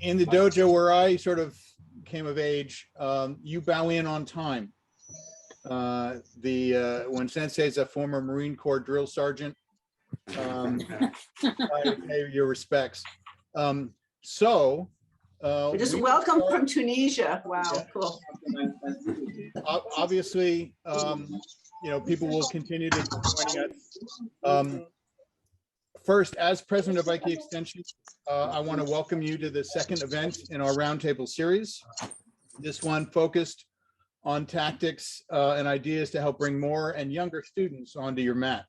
in the dojo where I sort of came of age, you bow in on time. When Sensei is a former Marine Corps drill sergeant, I pay your respects. We just welcome from Tunisia. Wow, yeah. Cool. Obviously, you know, people will continue to join us. First, as president of Aiki Extensions, I want to welcome you to the second event in our Roundtable series. This one focused on tactics and ideas to help bring more and younger students onto your mat.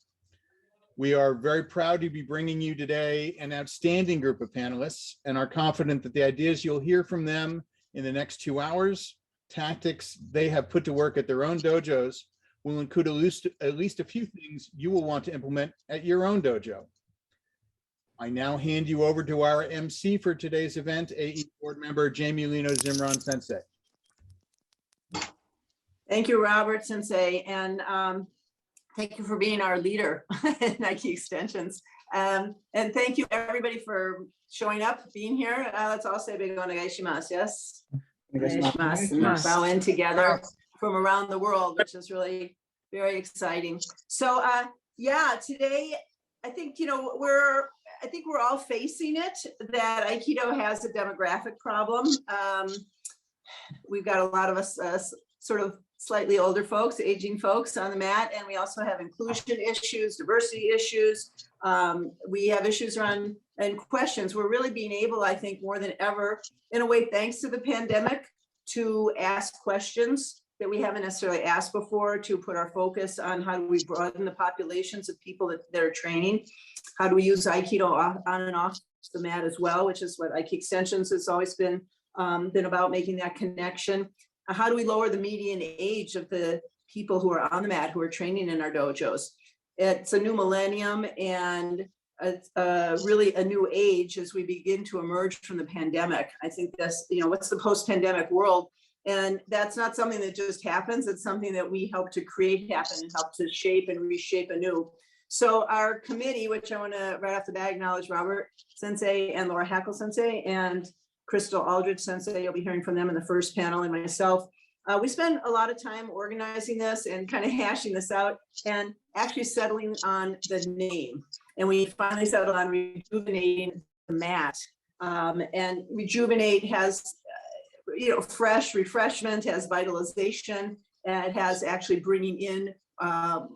We are very proud to be bringing you today an outstanding group of panelists and are confident that the ideas you'll hear from them in the next 2 hours, tactics they have put to work at their own dojos, will include at least a few things you will want to implement at your own dojo. I now hand you over to our MC for today's event, AE board member Jamie Lino Zimron Sensei. Thank you, Robert Sensei, and thank you for being our leader in Aiki Extensions. And thank you everybody for showing up, being here. Let's all say big onegaishimasu, yes? Onegaishimasu. Bow in together from around the world, which is really very exciting. So yeah, today, I think, you know, we're all facing it, that Aikido has a demographic problem. We've got a lot of us sort of slightly older folks, aging folks on the mat, and we also have inclusion issues, diversity issues. We have issues around and questions. We're really being able, I think, more than ever, in a way, thanks to the pandemic, to ask questions that we haven't necessarily asked before, to put our focus on how do we broaden the populations of people that are training. How do we use Aikido on and off the mat as well, which is what Aiki Extensions has always been about, making that connection. How do we lower the median age of the people who are on the mat, who are training in our dojos? It's a new millennium and really a new age as we begin to emerge from the pandemic. I think that's, you know, what's the post-pandemic world? And that's not something that just happens. It's something that we help to create happen and help to shape and reshape anew. So our committee, which I want to right off the bat acknowledge Robert Sensei and Laura Hackle Sensei and Crystal Aldrich Sensei, you'll be hearing from them in the first panel, and myself. We spent a lot of time organizing this and kind of hashing this out and actually settling on the name. And we finally settled on rejuvenating the mat. And rejuvenate has, you know, fresh refreshment, has vitalization, and it has actually bringing in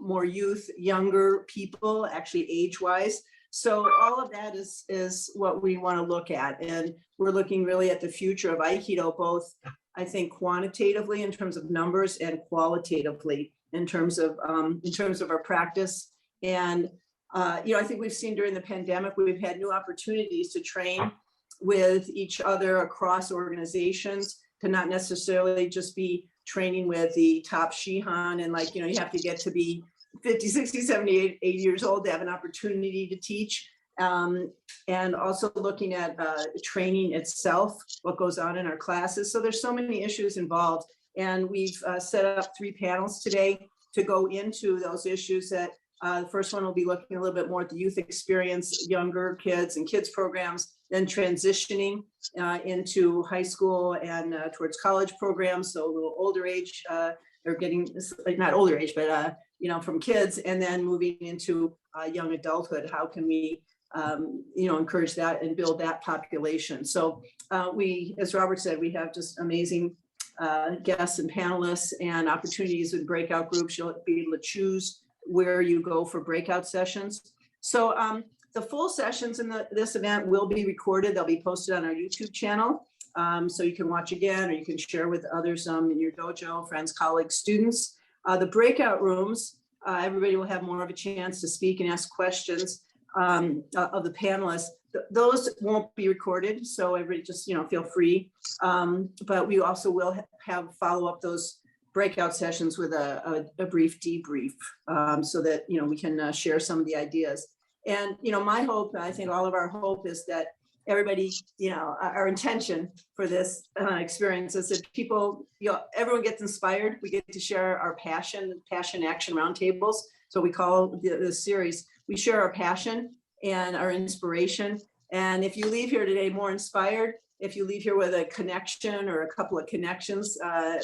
more youth, younger people, actually age-wise. So all of that is what we want to look at, and we're looking really at the future of Aikido, both I think quantitatively in terms of numbers and qualitatively in terms of our practice. And you know, I think we've seen during the pandemic we've had new opportunities to train with each other across organizations, to not necessarily just be training with the top Shihan and, like, you know, you have to get to be 50, 60, 70, 80 years old to have an opportunity to teach. And also looking at training itself, what goes on in our classes. So there's so many issues involved. And we've set up 3 panels today to go into those issues. That the first one will be looking a little bit more at the youth experience, younger kids and kids programs, then transitioning into high school and towards college programs. So a little older age, or getting, not older age, but you know, from kids, and then moving into young adulthood. How can we, you know, encourage that and build that population? So we, as Robert said, we have just amazing guests and panelists and opportunities with breakout groups. You'll be able to choose where you go for breakout sessions. So the full sessions in this event will be recorded. They'll be posted on our YouTube channel. So you can watch again, or you can share with others in your dojo, friends, colleagues, students. The breakout rooms, everybody will have more of a chance to speak and ask questions of the panelists. Those won't be recorded, so everybody just, you know, feel free. But we also will have follow up those breakout sessions with a brief debrief, so that, you know, we can share some of the ideas. And, you know, my hope, I think all of our hope, is that everybody, you know, our intention for this experience is that people, you know, everyone gets inspired. We get to share our passion Action Roundtables. So we call this series, we share our passion and our inspiration. And if you leave here today more inspired, if you leave here with a connection or a couple of connections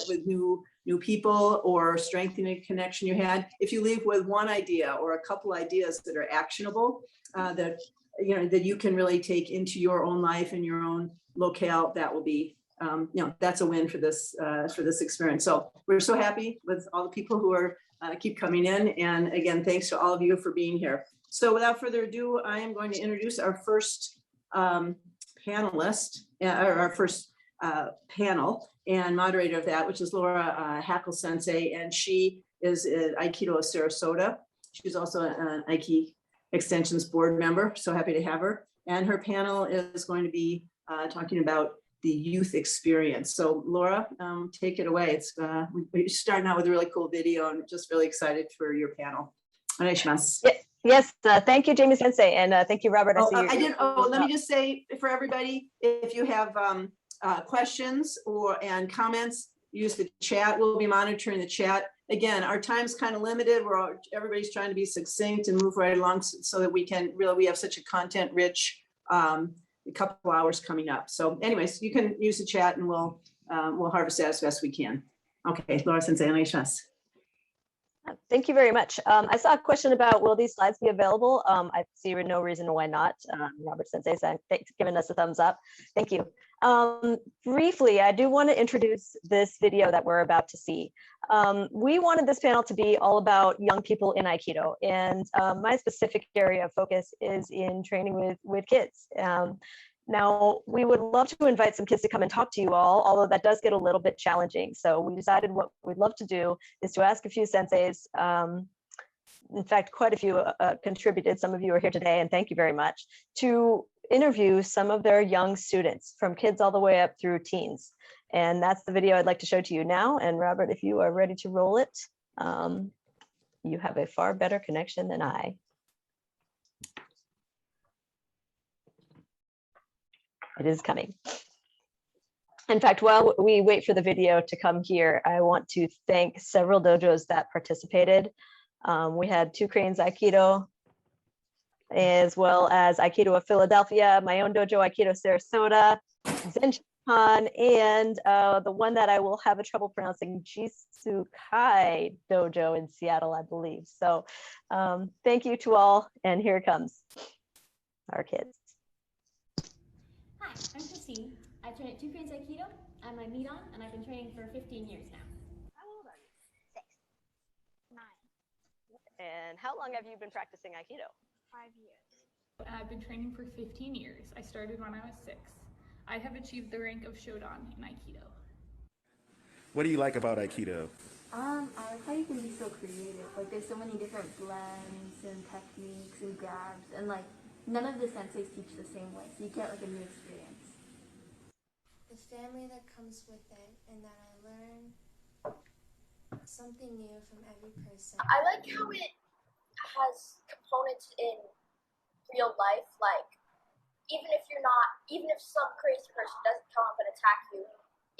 with new people, or strengthening a connection you had, if you leave with one idea or a couple ideas that are actionable, that you can really take into your own life and your own locale, that will be, that's a win for this experience. So we're so happy with all the people who are keep coming in, and again, thanks to all of you for being here. So without further ado, I am going to introduce our first panelist, or our first panel and moderator of that, which is Laura Hackle Sensei, and she is an Aikido of Sarasota. She's also an Aiki Extensions board member, so happy to have her. And her panel is going to be talking about the youth experience. So Laura, take it away. It's we're starting out with a really cool video, and just really excited for your panel. Yes, thank you, Jamie Sensei, and thank you, Robert. Let me just say for everybody, if you have questions and comments, use the chat. We'll be monitoring the chat. Again, our time's kind of limited. Everybody's trying to be succinct and move right along so that we have such a content-rich a couple hours coming up. So anyways, you can use the chat, and we'll harvest that as best we can. Okay, Laura Sensei, onegaishimasu. Thank you very much. I saw a question about, will these slides be available? I see no reason why not. Robert Sensei said, thanks, giving us a thumbs up. Thank you. Briefly, I do want to introduce this video that we're about to see. We wanted this panel to be all about young people in Aikido, and my specific area of focus is in training with kids. Now, we would love to invite some kids to come and talk to you all, although that does get a little bit challenging. So we decided what we'd love to do is to ask a few senseis. In fact, quite a few contributed. Some of you are here today, and thank you very much, to interview some of their young students, from kids all the way up through teens. And that's the video I'd like to show to you now. And Robert, if you are ready to roll it, you have a far better connection than I. It is coming. In fact, while we wait for the video to come here, I want to thank several dojos that participated. We had Two Cranes Aikido, as well as Aikido of Philadelphia, my own dojo, Aikido Sarasota, Zen-Shan, and the one that I will have a trouble pronouncing, Jisukai Dojo in Seattle, I believe. So thank you to all, and here it comes, our kids. Hi, I'm Christine. I train at Two Cranes Aikido. I'm a Midon, and I've been training for 15 years now. How old are you? 6. 9. And how long have you been practicing Aikido? 5 years. I've been training for 15 years. I started when I was 6. I have achieved the rank of Shodan in Aikido. What do you like about Aikido? I like how you can be so creative. Like, there's so many different blends and techniques and grabs, and like none of the senseis teach the same way, so you get like a new experience. The family that comes with it, and that I learn something new from every person. I like how it has components in real life, like even if some crazy person doesn't come up and attack you,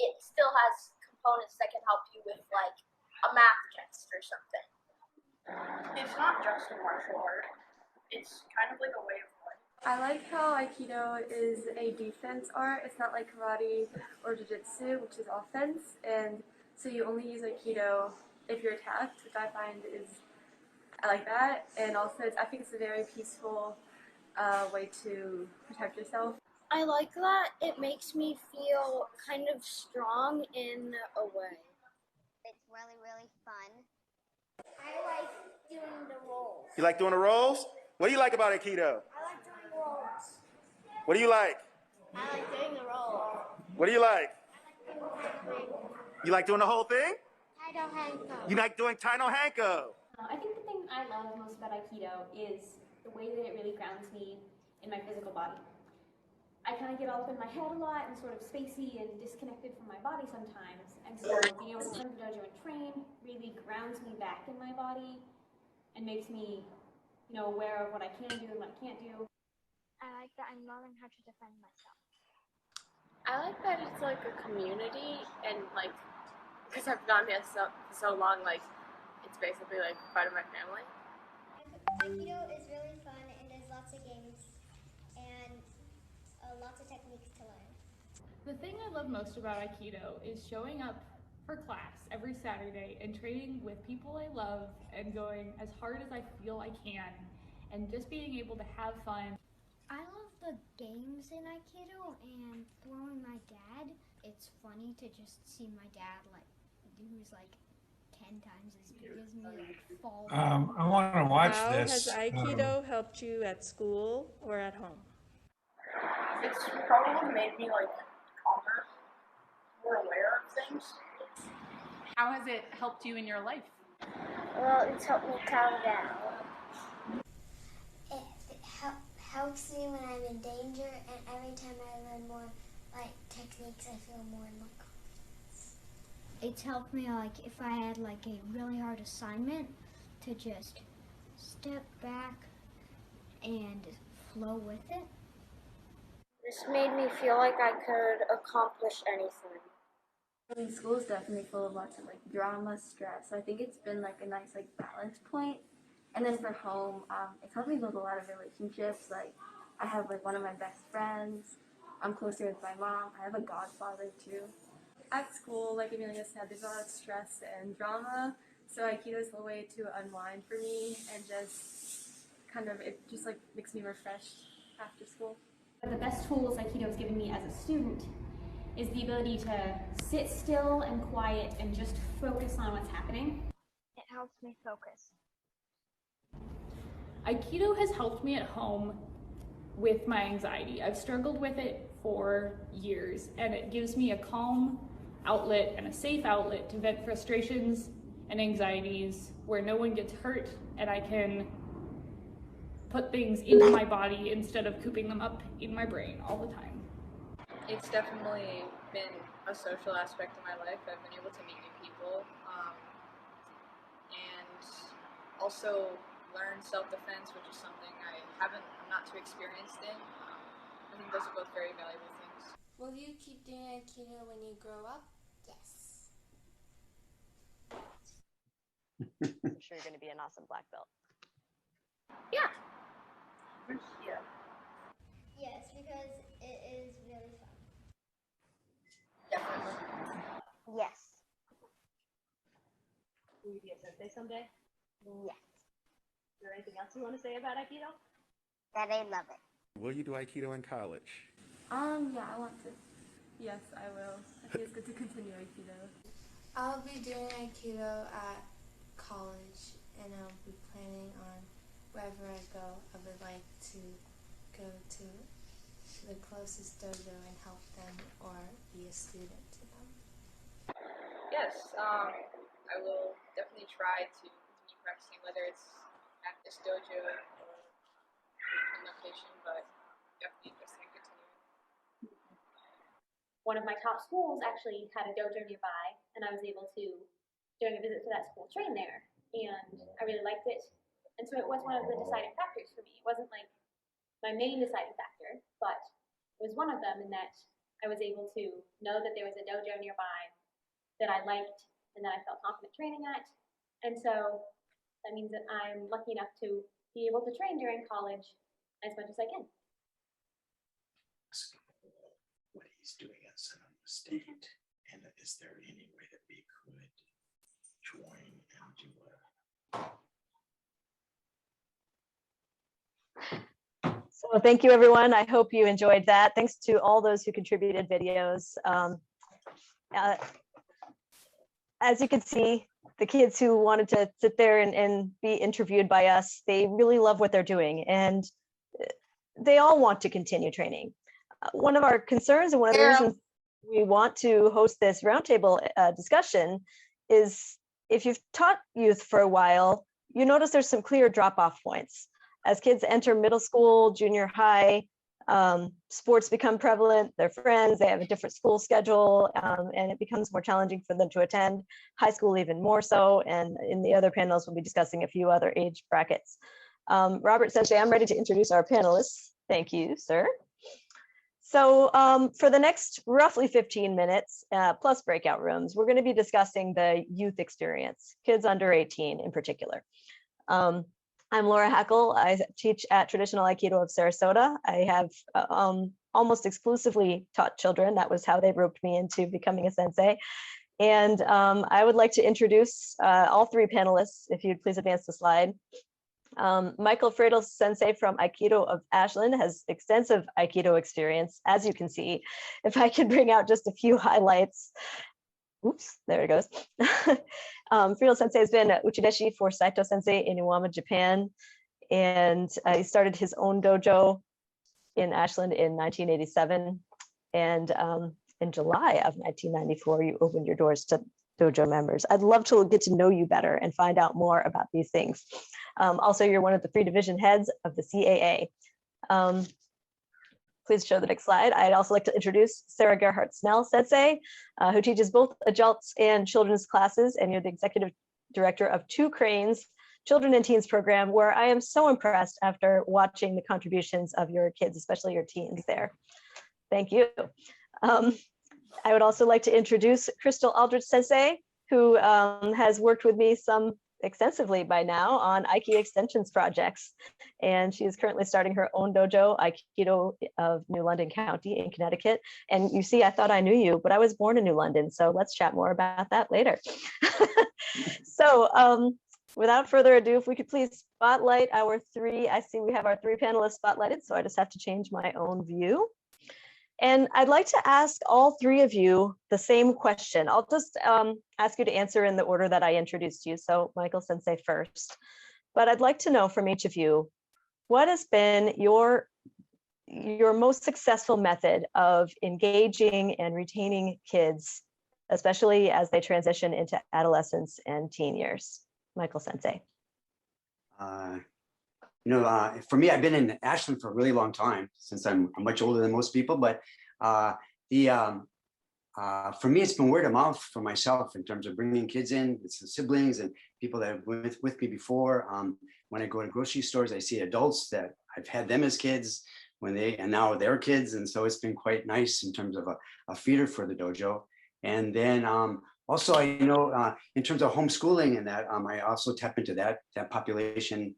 it still has components that can help you with like a math test or something. It's not just a martial art, it's kind of like a way of life. I like how Aikido is a defense art. It's not like karate or jiu-jitsu, which is offense, and so you only use Aikido if you're attacked, which I find is, I like that, and also I think it's a very peaceful way to protect yourself. I like that it makes me feel kind of strong in a way. It's really, really fun. I like doing the rolls. You like doing the rolls? What do you like about Aikido? I like doing rolls. What do you like? I like doing the rolls. What do you like? I like doing You like doing the whole thing? Taido Hanko. You like doing Taino Hanko? I think the thing I love most about Aikido is the way that it really grounds me in my physical body. I kind of get all up in my head a lot and sort of spacey and disconnected from my body sometimes. And so being able to come to the dojo and train really grounds me back in my body and makes me, aware of what I can do and what I can't do. I like that I'm learning how to defend myself. I like that it's like a community, and like because I've gone here so long, like it's basically like part of my family. Aikido is really fun, and there's lots of games and lots of techniques to learn. The thing I love most about Aikido is showing up for class every Saturday and training with people I love and going as hard as I feel I can and just being able to have fun. I love the games in Aikido and throwing my dad. It's funny to just see my dad, like, who's like 10 times as big as me, like, fall. I want to watch How this. has Aikido helped you at school or at home? It's probably made me like calmer, more aware of things. How has it helped you in your life? Well, it's helped me calm down. It helps me when I'm in danger, and every time I learn more like techniques, I feel more and more confidence. It's helped me, like, if I had like a really hard assignment, to just step back and flow with it. This made me feel like I could accomplish anything. I mean, school is definitely full of lots of like drama, stress. So I think it's been like a nice like balance point. And then for home, it's helped me build a lot of relationships. Like I have like one of my best friends. I'm closer with my mom. I have a godfather too. At school, like Amelia said, there's a lot of stress and drama. So Aikido is a way to unwind for me and just kind of, it just like makes me refreshed after school. The best tools Aikido has given me as a student is the ability to sit still and quiet and just focus on what's happening. It helps me focus. Aikido has helped me at home with my anxiety. I've struggled with it for years, and it gives me a calm outlet and a safe outlet to vent frustrations and anxieties where no one gets hurt, and I can put things into my body instead of cooping them up in my brain all the time. It's definitely been a social aspect of my life. I've been able to meet new people and also learn self-defense, which is something I'm not too experienced in. I think those are both very valuable things. Will you keep doing Aikido when you grow up? Yes. I'm sure you're going to be an awesome black belt. Yeah. Yes, because it is really fun. Definitely. Yes. Will you be a sensei someday? Yes. Is there anything else you want to say about Aikido? That I love it. Will you do Aikido in college? Yeah, I want to. Yes, I will. I think it's good to continue Aikido. I'll be doing Aikido at college, and I'll be planning on wherever I go, I would like to go to the closest dojo and help them or be a student to them. Yes, I will definitely try to continue practicing, whether it's at this dojo or different location, but definitely interested in continuing. One of my top schools actually had a dojo nearby, and I was able to, during a visit to that school, train there, and I really liked it. And so it was one of the deciding factors for me. It wasn't like my main deciding factor, but it was one of them in that I was able to know that there was a dojo nearby that I liked and that I felt confident training at. And so that means that I'm lucky enough to be able to train during college as much as I can. What he's doing at Sonoma State, and is there any way that we could join and do a So thank you, everyone. I hope you enjoyed that. Thanks to all those who contributed videos. As you can see, the kids who wanted to sit there and be interviewed by us, they really love what they're doing, and they all want to continue training. One of our concerns and one of the reasons we want to host this roundtable discussion is if you've taught youth for a while, you notice there's some clear drop-off points. As kids enter middle school, junior high, sports become prevalent, they're friends, they have a different school schedule, and it becomes more challenging for them to attend. High school even more so, and in the other panels, we'll be discussing a few other age brackets. Robert Sensei, I'm ready to introduce our panelists. Thank you, sir. So for the next roughly 15 minutes, plus breakout rooms, we're going to be discussing the youth experience, kids under 18 in particular. I'm Laura Hackle. I teach at Traditional Aikido of Sarasota. I have almost exclusively taught children. That was how they roped me into becoming a sensei. And I would like to introduce all three panelists, if you'd please advance the slide. Michael Friedl, sensei from Aikido of Ashland, has extensive Aikido experience, as you can see. If I could bring out just a few highlights. Oops, there it goes. Friedl sensei has been Uchideshi for Saito sensei in Iwama, Japan. And he started his own dojo in Ashland in 1987. And in July of 1994, you opened your doors to dojo members. I'd love to get to know you better and find out more about these things. Also, you're one of the 3 division heads of the CAA. Please show the next slide. I'd also like to introduce Sara Gerhart Snell, sensei, who teaches both adults and children's classes, and you're the executive director of 2 Cranes Children and Teens program, where I am so impressed after watching the contributions of your kids, especially your teens there. Thank you. I would also like to introduce Crystal Aldrich sensei, who has worked with me extensively by now on Aiki Extensions projects. And she is currently starting her own dojo, Aikido of New London County in Connecticut. And you see, I thought I knew you, but I was born in New London. So let's chat more about that later. So without further ado, if we could please spotlight our 3, I see we have our 3 panelists spotlighted, so I just have to change my own view. And I'd like to ask all 3 of you the same question. I'll just ask you to answer in the order that I introduced you. So Michael sensei first. But I'd like to know from each of you, what has been your most successful method of engaging and retaining kids, especially as they transition into adolescence and teen years? Michael sensei. For me, I've been in Ashland for a really long time, since I'm much older than most people, but for me, it's been word of mouth for myself in terms of bringing kids in, with some siblings and people that have been with me before. When I go to grocery stores, I see adults that I've had them as kids and now they're kids. And so it's been quite nice in terms of a feeder for the dojo. And then also, I know in terms of homeschooling and that, I also tap into that population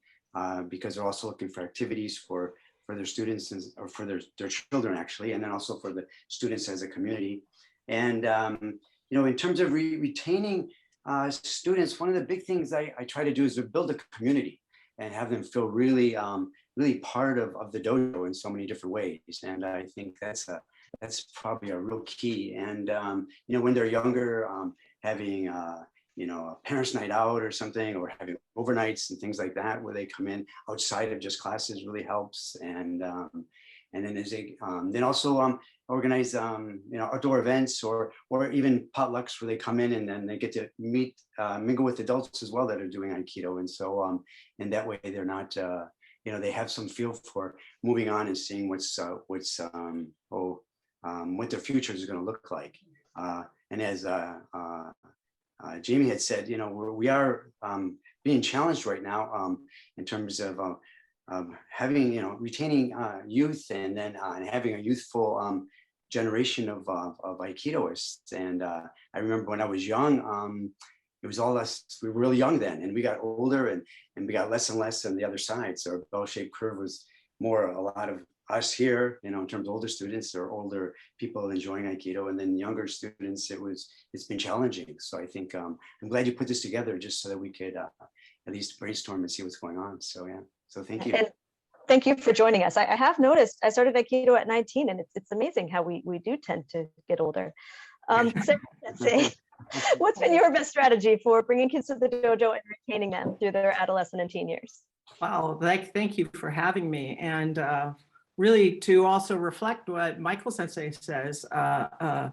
because they're also looking for activities for their students or for their children actually, and then also for the students as a community. And in terms of retaining students, one of the big things I try to do is to build a community and have them feel really, really part of the dojo in so many different ways. And I think that's probably a real key. And when they're younger, having a parents' night out or something, or having overnights and things like that, where they come in outside of just classes really helps. And then as they then also organize outdoor events or even potlucks where they come in and then they get to mingle with adults as well that are doing Aikido. And so in that way they're not they have some feel for moving on and seeing what their future is going to look like. And as Jamie had said, we are being challenged right now in terms of having, retaining youth and then having a youthful generation of Aikidoists. And I remember when I was young, it was all us, we were really young then, and we got older and we got less and less on the other side. So our bell-shaped curve was more a lot of us here, in terms of older students or older people enjoying Aikido, and then younger students, it's been challenging. So I think I'm glad you put this together just so that we could at least brainstorm and see what's going on. So yeah, so thank you. And thank you for joining us. I have noticed, I started Aikido at 19, and it's amazing how we do tend to get older. Sensei, what's been your best strategy for bringing kids to the dojo and retaining them through their adolescent and teen years? Wow, thank you for having me. And really to also reflect what Michael Sensei says, the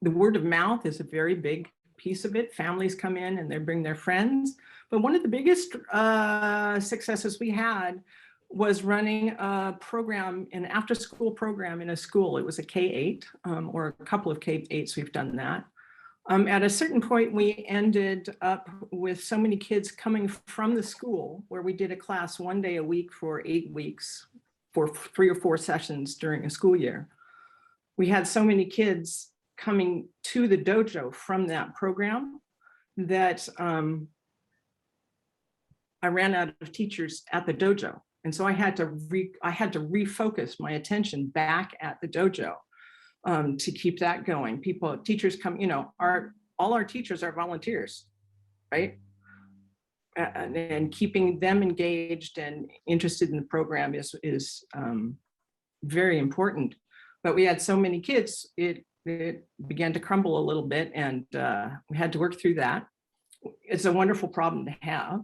word of mouth is a very big piece of it. Families come in and they bring their friends. But one of the biggest successes we had was running a program, an after-school program in a school. It was a K-8 or a couple of K-8s, we've done that. At a certain point, we ended up with so many kids coming from the school where we did a class 1 day a week for 8 weeks for 3 or 4 sessions during a school year. We had so many kids coming to the dojo from that program that I ran out of teachers at the dojo. And so I had to refocus my attention back at the dojo to keep that going. Teachers come, all our teachers are volunteers, right? And keeping them engaged and interested in the program is very important. But we had so many kids, it began to crumble a little bit, and we had to work through that. It's a wonderful problem to have.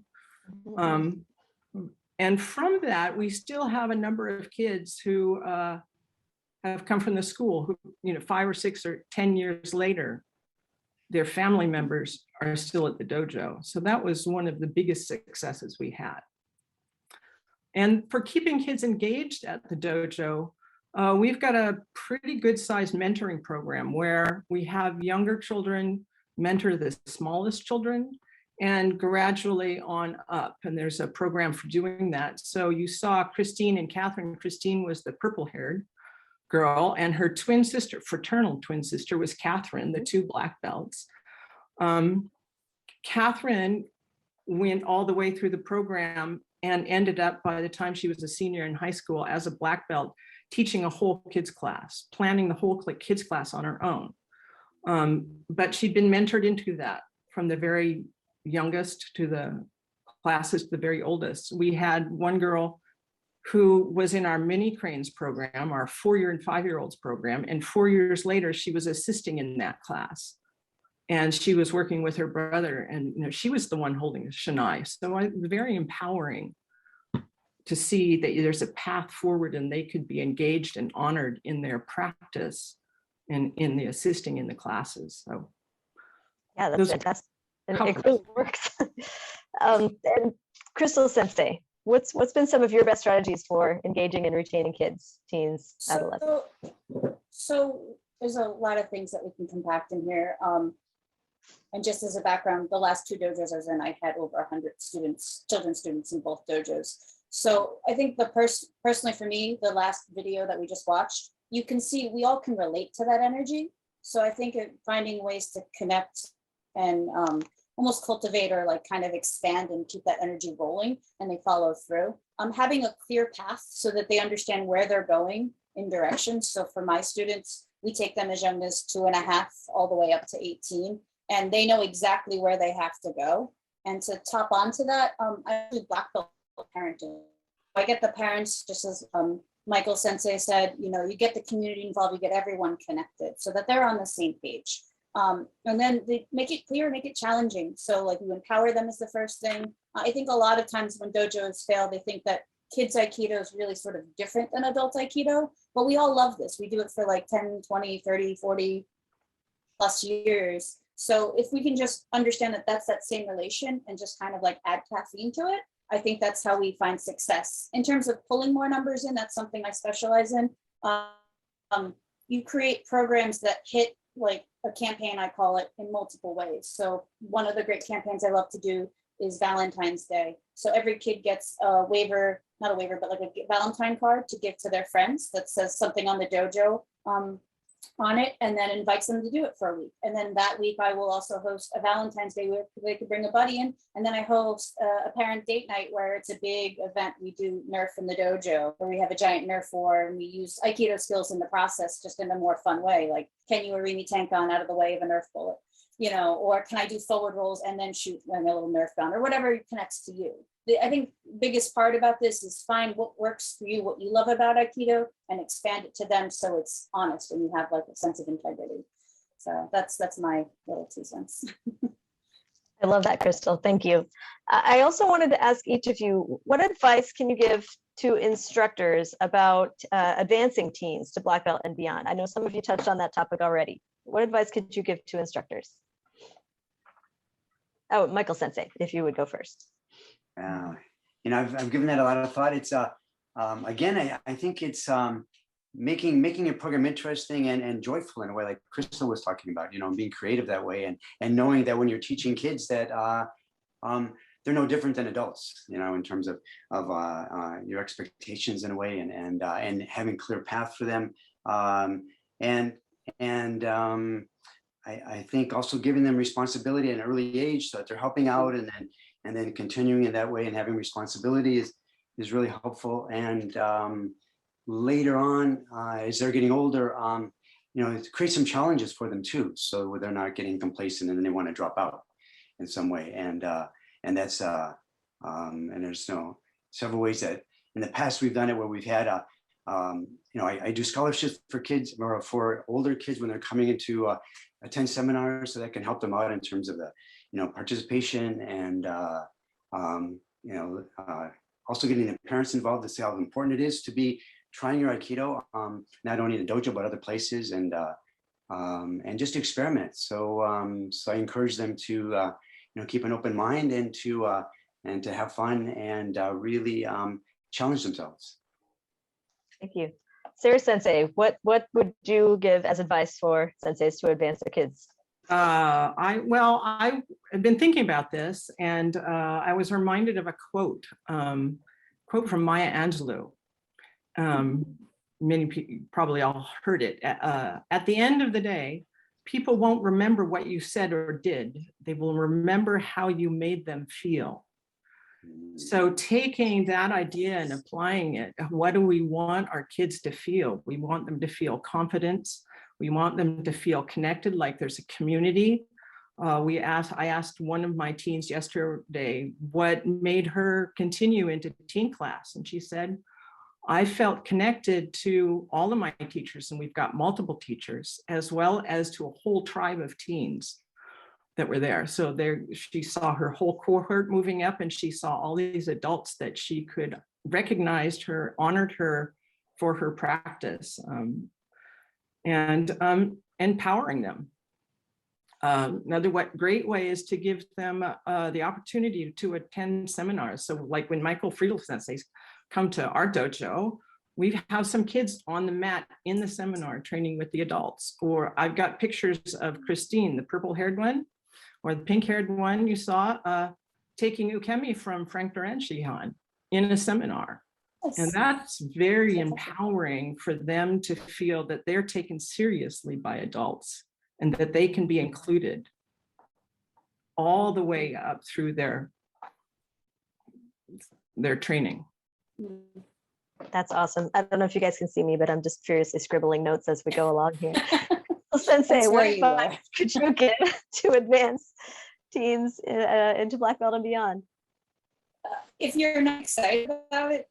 And from that, we still have a number of kids who have come from the school who, 5 or 6 or 10 years later, their family members are still at the dojo. So that was one of the biggest successes we had. And for keeping kids engaged at the dojo, we've got a pretty good sized mentoring program where we have younger children mentor the smallest children and gradually on up. And there's a program for doing that. So you saw Christine and Catherine. Christine was the purple-haired girl, and her twin sister, fraternal twin sister, was Catherine, the 2 black belts. Catherine went all the way through the program and ended up, by the time she was a senior in high school, as a black belt, teaching a whole kids class, planning the whole kids class on her own. But she'd been mentored into that from the very youngest to the classes to the very oldest. We had one girl who was in our mini cranes program, our 4-year and 5-year-olds program. And 4 years later, she was assisting in that class. And she was working with her brother, and she was the one holding the Shanai. So it was very empowering to see that there's a path forward and they could be engaged and honored in their practice and in the assisting in the classes. So yeah, that's fantastic. And it really works. And Crystal Sensei, what's been some of your best strategies for engaging and retaining kids, teens, adolescents? So there's a lot of things that we can compact in here. And just as a background, the last 2 dojos I was in, I had over 100 students, children students in both dojos. So I think personally for me, the last video that we just watched, you can see we all can relate to that energy. So I think finding ways to connect and almost cultivate or like kind of expand and keep that energy rolling and they follow through. Having a clear path so that they understand where they're going in directions. So for my students, we take them as young as 2.5 all the way up to 18, and they know exactly where they have to go. And to top onto that, I do black belt parenting. I get the parents, just as Michael Sensei said, you get the community involved, you get everyone connected so that they're on the same page. And then they make it clear, make it challenging. So like you empower them is the first thing. I think a lot of times when dojos fail, they think that kids Aikido is really sort of different than adult Aikido, but we all love this. We do it for like 10, 20, 30, 40 plus years. So if we can just understand that that's that same relation and just kind of like add caffeine to it, I think that's how we find success. In terms of pulling more numbers in, that's something I specialize in. You create programs that hit like a campaign, I call it, in multiple ways. So one of the great campaigns I love to do is Valentine's Day. So every kid gets a waiver, not a waiver, but like a Valentine card to give to their friends that says something on the dojo on it, and then invites them to do it for a week. And then that week I will also host a Valentine's Day where they could bring a buddy in. And then I host a parent date night where it's a big event. We do Nerf in the dojo, where we have a giant Nerf war and we use Aikido skills in the process, just in a more fun way. Like, can you Arimi Tenkan out of the way of a Nerf bullet? Or can I do forward rolls and then shoot a little Nerf gun, or whatever connects to you. I think biggest part about this is find what works for you, what you love about Aikido, and expand it to them so it's honest and you have like a sense of integrity. So that's my little 2 cents. I love that, Crystal. Thank you. I also wanted to ask each of you, what advice can you give to instructors about advancing teens to black belt and beyond? I know some of you touched on that topic already. What advice could you give to instructors? Oh, Michael Sensei, if you would go first. I've given that a lot of thought. It's again, I think it's making a program interesting and joyful in a way, like Crystal was talking about, being creative that way, and knowing that when you're teaching kids that they're no different than adults, in terms of your expectations in a way, and having clear path for them, I think also giving them responsibility at an early age so that they're helping out, and then and then continuing in that way and having responsibility is really helpful. And later on, as they're getting older, you know, it creates some challenges for them too. So they're not getting complacent and then they want to drop out in some way. And that's and there's several ways that in the past we've done it where we've had you know, I do scholarships for kids or for older kids when they're coming into attend seminars, so that can help them out in terms of the, you know, participation and you know, also getting the parents involved to see how important it is to be trying your Aikido, not only in the dojo but other places, and just experiment. So so I encourage them to you know, keep an open mind and to have fun and really challenge themselves. Thank you. Sara Sensei, what would you give as advice for senseis to advance their kids? I've been thinking about this, and I was reminded of a quote from Maya Angelou. Many people probably all heard it. At the end of the day, people won't remember what you said or did. They will remember how you made them feel. So taking that idea and applying it, what do we want our kids to feel? We want them to feel confidence. We want them to feel connected, like there's a community. I asked one of my teens yesterday what made her continue into teen class. And she said, I felt connected to all of my teachers, and we've got multiple teachers, as well as to a whole tribe of teens that were there. So there, she saw her whole cohort moving up, and she saw all these adults that she could recognized her, honored her for her practice, and empowering them. Another great way is to give them the opportunity to attend seminars. So like when Michael Friedl senseis come to our dojo, we have some kids on the mat in the seminar training with the adults. Or I've got pictures of Christine, the purple-haired one, or the pink-haired one you saw, taking ukemi from Frank Duran-Shihan in a seminar. And that's very empowering for them to feel that they're taken seriously by adults and that they can be included all the way up through their training. That's awesome. I don't know if you guys can see me, but I'm just furiously scribbling notes as we go along here. Well, Sensei, what advice could you give to advance teens into black belt and beyond? If you're not excited about it,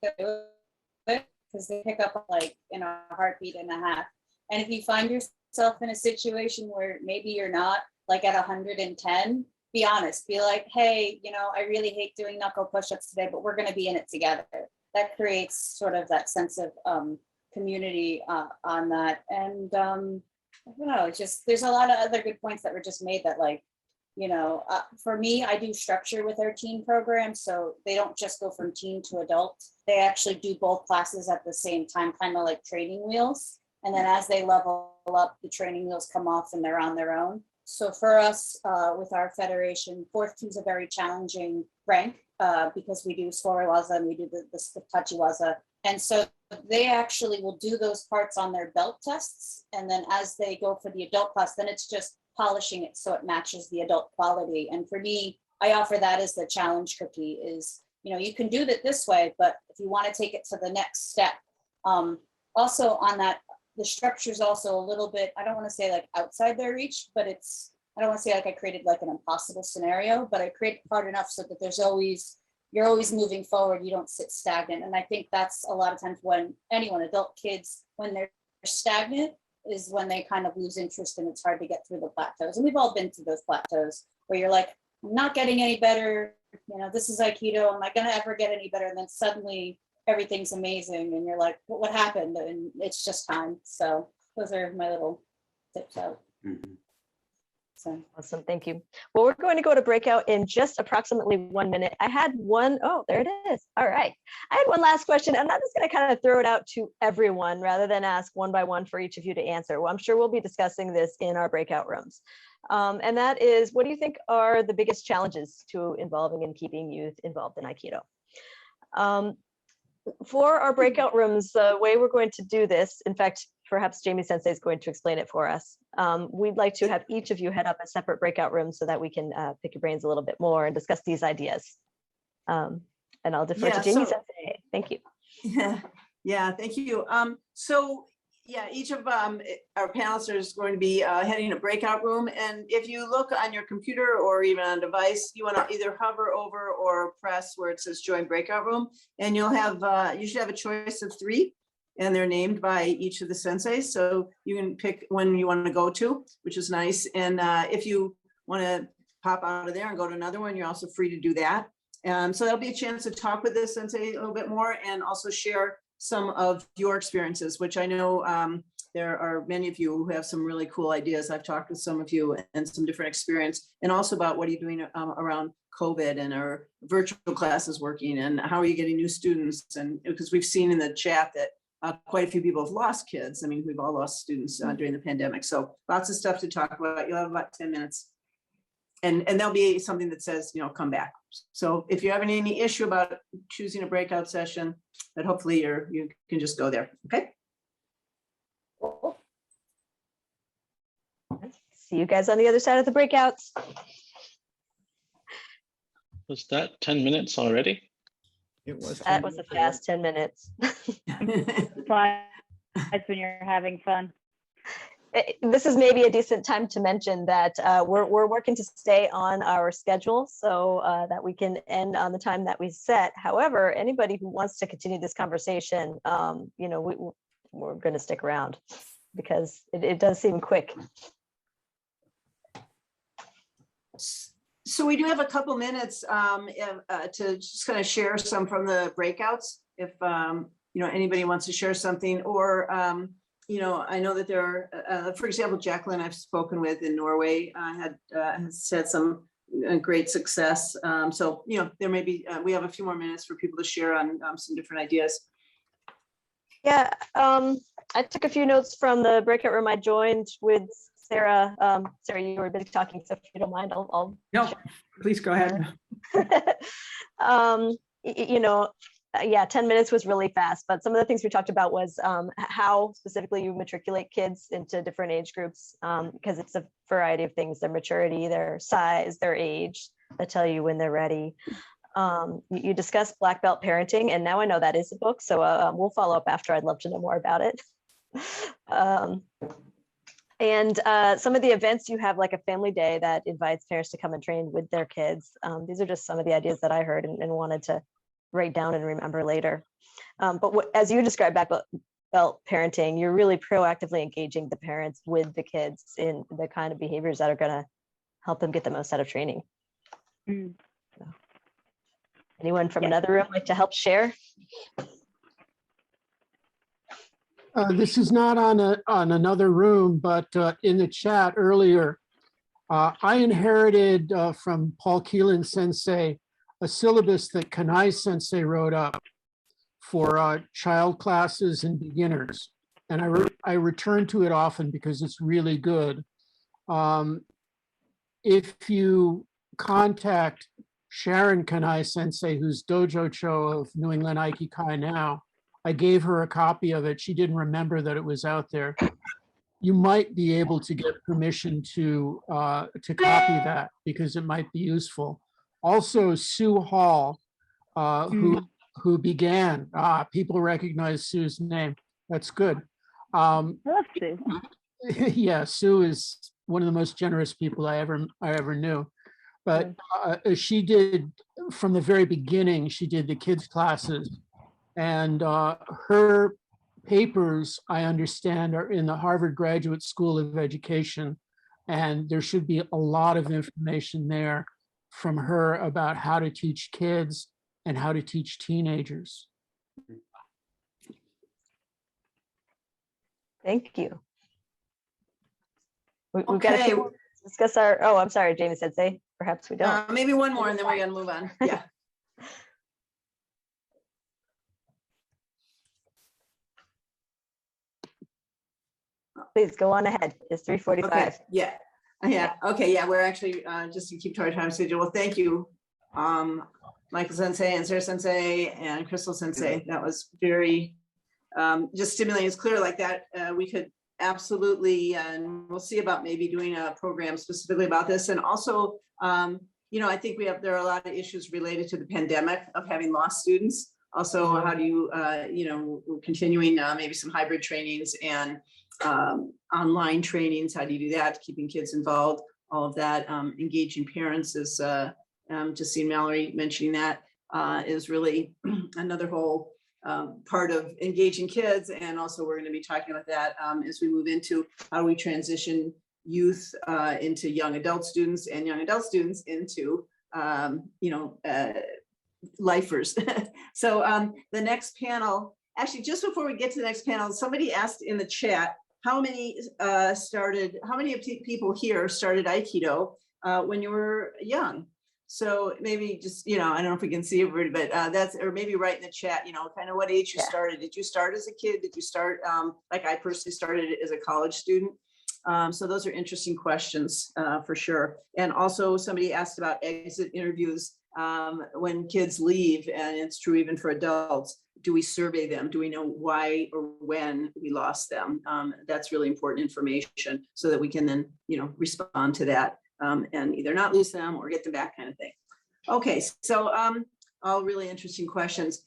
because they pick up like in a heartbeat and a half. And if you find yourself in a situation where maybe you're not like at 110, be honest, be like, hey, you know, I really hate doing knuckle push-ups today, but we're going to be in it together. That creates sort of that sense of community on that. And I don't know, it's just, there's a lot of other good points that were just made that, like, you know, for me, I do structure with our teen program. So they don't just go from teen to adult. They actually do both classes at the same time, kind of like training wheels. And then as they level up, the training wheels come off and they're on their own. So for us, with our federation, 4th key is a very challenging rank because we do Sora Waza and we do the Tachi Waza. And so they actually will do those parts on their belt tests. And then as they go for the adult class, then it's just polishing it so it matches the adult quality. And for me, I offer that as the challenge cookie is, you know, you can do it this way, but if you want to take it to the next step, also on that, the structure is also a little bit, I don't want to say like outside their reach, but it's, I don't want to say like I created like an impossible scenario, but I create hard enough so that there's always, you're always moving forward. You don't sit stagnant. And I think that's a lot of times when anyone, adult kids, when they're stagnant is when they kind of lose interest and it's hard to get through the plateaus. And we've all been through those plateaus where you're like, I'm not getting any better. You know, this is Aikido. Am I going to ever get any better? And then suddenly everything's amazing. And you're like, what happened? And it's just time. So those are my little tips out. Mm-hmm. So awesome, thank you. Well, we're going to go to breakout in just approximately 1 minute. I had one, oh, there it is. All right. I had one last question, and I'm just going to kind of throw it out to everyone rather than ask one by one for each of you to answer. Well, I'm sure we'll be discussing this in our breakout rooms. And that is, what do you think are the biggest challenges to involving and keeping youth involved in Aikido? For our breakout rooms, the way we're going to do this, in fact, perhaps Jamie Sensei is going to explain it for us. We'd like to have each of you head up a separate breakout room so that we can pick your brains a little bit more and discuss these ideas. And I'll defer to Jamie Sensei. Thank you. Yeah, thank you. So yeah, each of our panelists is going to be heading a breakout room. And if you look on your computer or even on a device, you want to either hover over or press where it says join breakout room. And you'll have, you should have a choice of 3. And they're named by each of the senseis. So you can pick when you want to go to, which is nice. And if you want to pop out of there and go to another one, you're also free to do that. So that'll be a chance to talk with the sensei a little bit more and also share some of your experiences, which I know there are many of you who have some really cool ideas. I've talked with some of you and some different experience, and also about what are you doing around COVID and our virtual classes working, and how are you getting new students? And because we've seen in the chat that quite a few people have lost kids. I mean, we've all lost students during the pandemic. So lots of stuff to talk about. You'll have about 10 minutes. And there'll be something that says, you know, come back. So if you're having any issue about choosing a breakout session, that hopefully you can just go there. Okay. See you guys on the other side of the breakouts. Was that 10 minutes already? It was. That was a fast 10 minutes. Fun. That's when you're having fun. This is maybe a decent time to mention that we're working to stay on our schedule so that we can end on the time that we set. However, anybody who wants to continue this conversation, you know, we're going to stick around because it does seem quick. So we do have a couple minutes to just kind of share some from the breakouts. If you know, anybody wants to share something, or you know, I know that there are, for example, Jacqueline I've spoken with in Norway has had some great success. So, you know, there may be, we have a few more minutes for people to share on some different ideas. Yeah, I took a few notes from the breakout room I joined with Sara. Sara, you were busy talking, so if you don't mind, I'll no, please go ahead. You know, yeah, 10 minutes was really fast, but some of the things we talked about was how specifically you matriculate kids into different age groups, because it's a variety of things, their maturity, their size, their age, that tell you when they're ready. You discussed black belt parenting, and now I know that is a book, so we'll follow up after. I'd love to know more about it. And some of the events you have, like a family day that invites parents to come and train with their kids. These are just some of the ideas that I heard and wanted to write down and remember later. But as you describe black belt parenting, you're really proactively engaging the parents with the kids in the kind of behaviors that are going to help them get the most out of training. So, anyone from another room like to help share? This is not on another room, but in the chat earlier, I inherited from Paul Keelan Sensei a syllabus that Kanai Sensei wrote up for child classes and beginners. And I return to it often because it's really good. If you contact Sharon Kanai Sensei, who's Dojo Cho of New England Aikikai now, I gave her a copy of it. She didn't remember that it was out there. You might be able to get permission to copy that because it might be useful. Also, Sue Hall, who began, people recognize Sue's name. That's good. I love Sue. Yeah, Sue is one of the most generous people I ever knew. But she did, from the very beginning, she did the kids' classes. And her papers, I understand, are in the Harvard Graduate School of Education. And there should be a lot of information there from her about how to teach kids and how to teach teenagers. Thank you. We've got a few more to discuss our, oh, I'm sorry, Jamie Sensei, perhaps we don't. Maybe one more and then we're gonna move on. Yeah. Please go on ahead. It's 3:45. Okay. Yeah. Okay. Yeah. We're actually just to keep to our time schedule. Well, thank you. Michael Sensei and Sara Sensei and Crystal Sensei. That was very just stimulating. It's clear like that. We could absolutely, and we'll see about maybe doing a program specifically about this. And also, you know, I think there are a lot of issues related to the pandemic of having lost students. Also, how do you, you know, continuing maybe some hybrid trainings and online trainings. How do you do that? Keeping kids involved, all of that. Engaging parents is, just seeing Mallory mentioning that is really another whole part of engaging kids. And also we're going to be talking about that as we move into how do we transition youth into young adult students and young adult students into, you know, lifers. So the next panel, actually, just before we get to the next panel, somebody asked in the chat, how many people here started Aikido when you were young? So maybe just, you know, I don't know if we can see everybody, but that's, or maybe write in the chat, you know, kind of what age you started. Did you start as a kid? Did you start, like I personally started as a college student? So those are interesting questions for sure. And also somebody asked about exit interviews when kids leave, and it's true even for adults. Do we survey them? Do we know why or when we lost them? That's really important information so that we can then, you know, respond to that and either not lose them or get them back, kind of thing. Okay, so all really interesting questions.